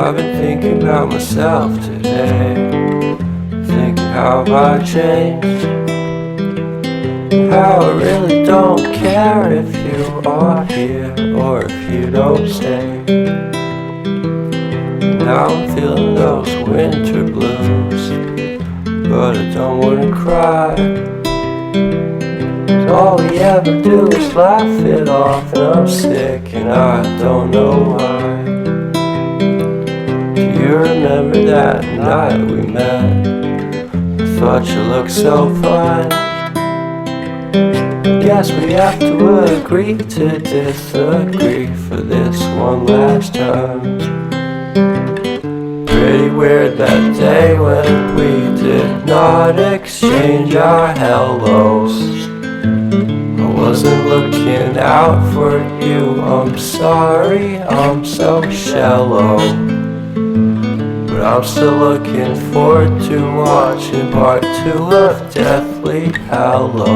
I've been thinking about myself today, thinking how have I changed, how I really don't care if you are here or if you don't stay. Now I'm feeling those winter blues, but I don't wanna cry. All we ever do is laugh it off, and I'm sick and I don't know why. Do you remember that night we met? I thought you looked so fine. Guess we have to agree to disagree for this one last time. Pretty weird that day when we did not exchange our hellos. I wasn't looking out for you, I'm sorry, I'm so shallow. But I'm still looking forward to watching part 2 of Deathly Hallows.